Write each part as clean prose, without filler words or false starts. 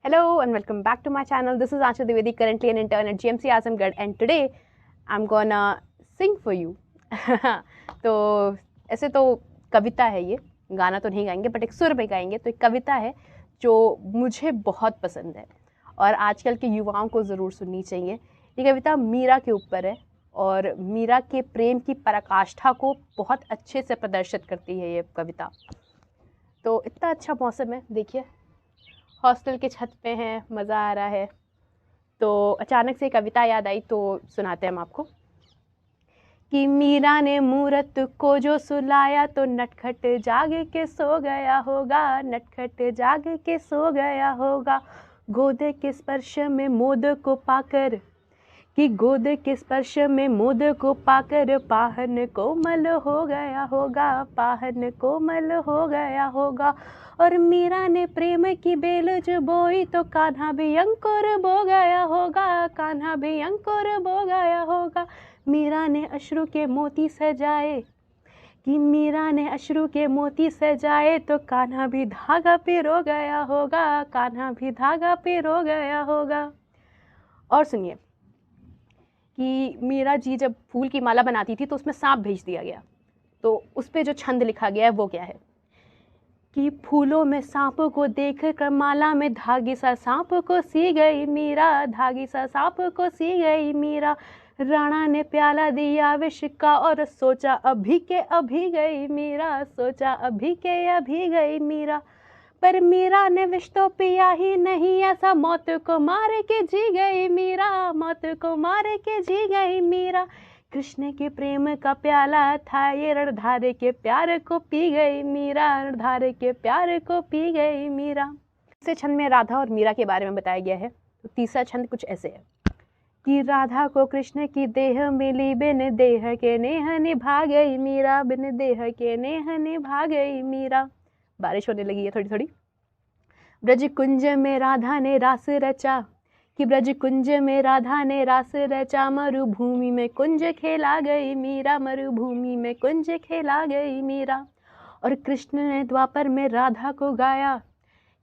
Hello and welcome back to my channel. This is Anshul Dwivedi, currently an intern at GMC Azamgarh, and today I'm gonna sing for you. तो ऐसे तो कविता है, ये गाना तो नहीं गाएंगे बट एक सुर में गाएंगे। तो एक कविता है जो मुझे बहुत पसंद है और आजकल के युवाओं को ज़रूर सुननी चाहिए। ये कविता मीरा के ऊपर है और मीरा के प्रेम की पराकाष्ठा को बहुत अच्छे से प्रदर्शित करती है ये कविता। तो इतना अच्छा मौसम है, देखिए हॉस्टल के छत पे हैं, मज़ा आ रहा है। तो अचानक से कविता याद आई तो सुनाते हैं हम आपको कि मीरा ने मूरत को जो सुलाया तो नटखट जाग के सो गया होगा, नटखट जाग के सो गया होगा। गोद के स्पर्श में मोद को पाकर कि गोद के स्पर्श में मोद को पाकर पाहन कोमल हो गया होगा, पाहन कोमल हो गया होगा। और मीरा ने प्रेम की बेल जो बोई तो कान्हा भी अंकुर बो गया होगा, कान्हा भी अंकुर बो गया होगा। मीरा ने अश्रु के मोती सजाए कि मीरा ने अश्रु के मोती सजाए तो कान्हा भी धागा पिरो गया होगा, कान्हा भी धागा पिरो गया होगा। और सुनिए कि मीरा जी जब फूल की माला बनाती थी तो उसमें सांप भेज दिया गया, तो उस पर जो छंद लिखा गया है वो क्या है कि फूलों में सांप को देख कर माला में धागी सा सांप को सी गई मीरा, धागी सा सांप को सी गई मीरा। राणा ने प्याला दिया विष का और सोचा अभी के अभी गई मीरा, सोचा अभी के अभी गई मीरा। पर मीरा ने विष तो पिया ही नहीं, ऐसा मौत को मार के जी गई मीरा, मौत को मार के जी गई मीरा। कृष्ण के प्रेम का प्याला था ये, रणधारे के प्यार को पी गई मीरा, रणधारे के प्यार को पी गई मीरा। इस छंद में राधा और मीरा के बारे में बताया गया है। तो तीसरा छंद कुछ ऐसे है कि राधा को कृष्ण की देह मिली, बिन देह के नेह निभा गई मीरा, बिन देह के नेह निभा गई मीरा। बारिश होने लगी है थोड़ी थोड़ी। ब्रज कुंज में राधा ने रास रचा कि ब्रज कुंज में राधा ने रास रचा, मरुभूमि में कुंज खेला गई मीरा, मरुभूमि में कुंज खेला गई मीरा। और कृष्ण ने द्वापर में राधा को गाया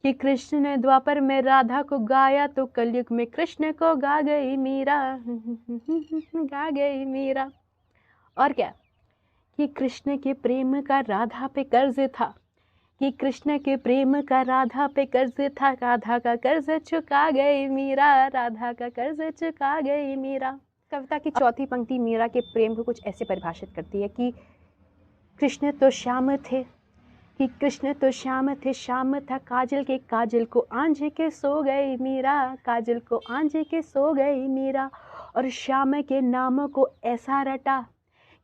कि कृष्ण ने द्वापर में राधा को गाया तो कलयुग में कृष्ण को गा गई मीरा, गा गई मीरा। और क्या कि कृष्ण के प्रेम का राधा पे कर्ज था कि कृष्ण के प्रेम का राधा पे कर्ज था, राधा का कर्ज चुका गई मीरा, राधा का कर्ज चुका गई मीरा। कविता की चौथी पंक्ति मीरा के प्रेम को कुछ ऐसे परिभाषित करती है कि कृष्ण तो श्याम थे कि कृष्ण तो श्याम थे, श्याम था काजल के, काजल को आंझ के सो गई मीरा, काजल को आंझ के सो गई मीरा। और श्याम के नाम को ऐसा रटा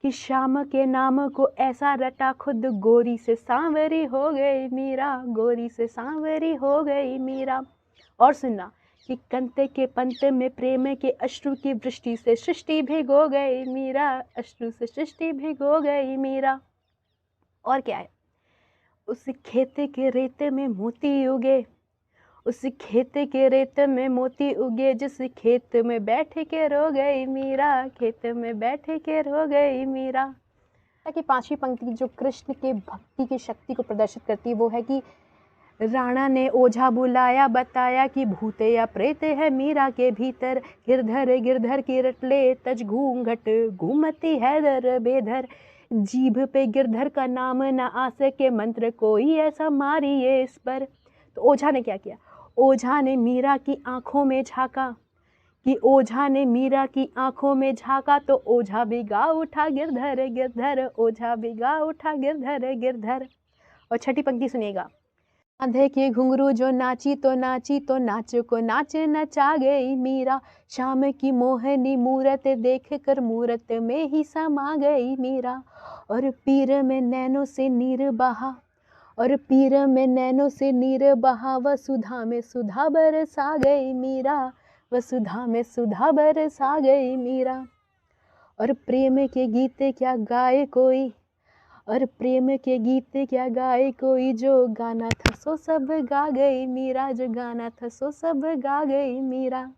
कि श्याम के नाम को ऐसा रटा, खुद गोरी से सांवरी हो गई मीरा, गोरी से सांवरी हो गई मीरा। और सुनना कि कंते के पंत में प्रेम के अश्रु की वृष्टि से सृष्टि भिगो गई मीरा, अश्रु से सृष्टि भिगो गई मीरा। और क्या है उस खेत के रेते में मोती उगे, उस खेत के रेत में मोती उगे, जिस खेत में बैठ के रो गई मीरा, खेत में बैठ के रो गई मीरा। ताकि पांचवी पंक्ति जो कृष्ण के भक्ति की शक्ति को प्रदर्शित करती है वो है कि राणा ने ओझा बुलाया, बताया कि भूत या प्रेत है मीरा के भीतर, गिरधर गिरधर की रटले तज घूंघट, घूमती है दर बेधर। जीभ पे गिरधर का नाम न आ सके, मंत्र कोई ऐसा मारिए इस पर। तो ओझा ने क्या किया, ओझा ने मीरा की आंखों में झांका कि ओझा ने मीरा की आंखों में झांका तो ओझा भी गा उठा गिरधर गिरधर, ओझा भी गा उठा गिरधर गिरधर। और छठी पंक्ति सुनिएगा, आंधे की घुंघरू जो नाची तो नाची तो नाच को नाच नचा गई मीरा, शाम की मोहनी मूरत देख कर मूरत में ही समा गई मीरा। और पीर में नैनों से नीर बहा, और पीर में नैनों से नीर बहा, वसुधा में सुधा बरसा गई मीरा, वसुधा में सुधा बरसा गई मीरा। और प्रेम के गीत क्या गाए कोई, और प्रेम के गीत क्या गाए कोई, जो गाना था सो सब गा गई मीरा, जो गाना था सो सब गा गई मीरा।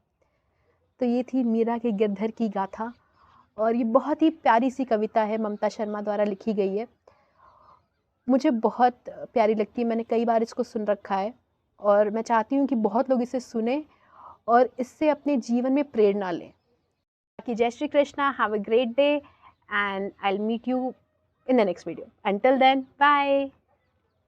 तो ये थी मीरा के गिरधर की गाथा और ये बहुत ही प्यारी सी कविता है, ममता शर्मा द्वारा लिखी गई है। मुझे बहुत प्यारी लगती है, मैंने कई बार इसको सुन रखा है और मैं चाहती हूँ कि बहुत लोग इसे सुने और इससे अपने जीवन में प्रेरणा लें। बाकी जय Shri Krishna, have a great day and I will meet you in the next video. Until then, bye.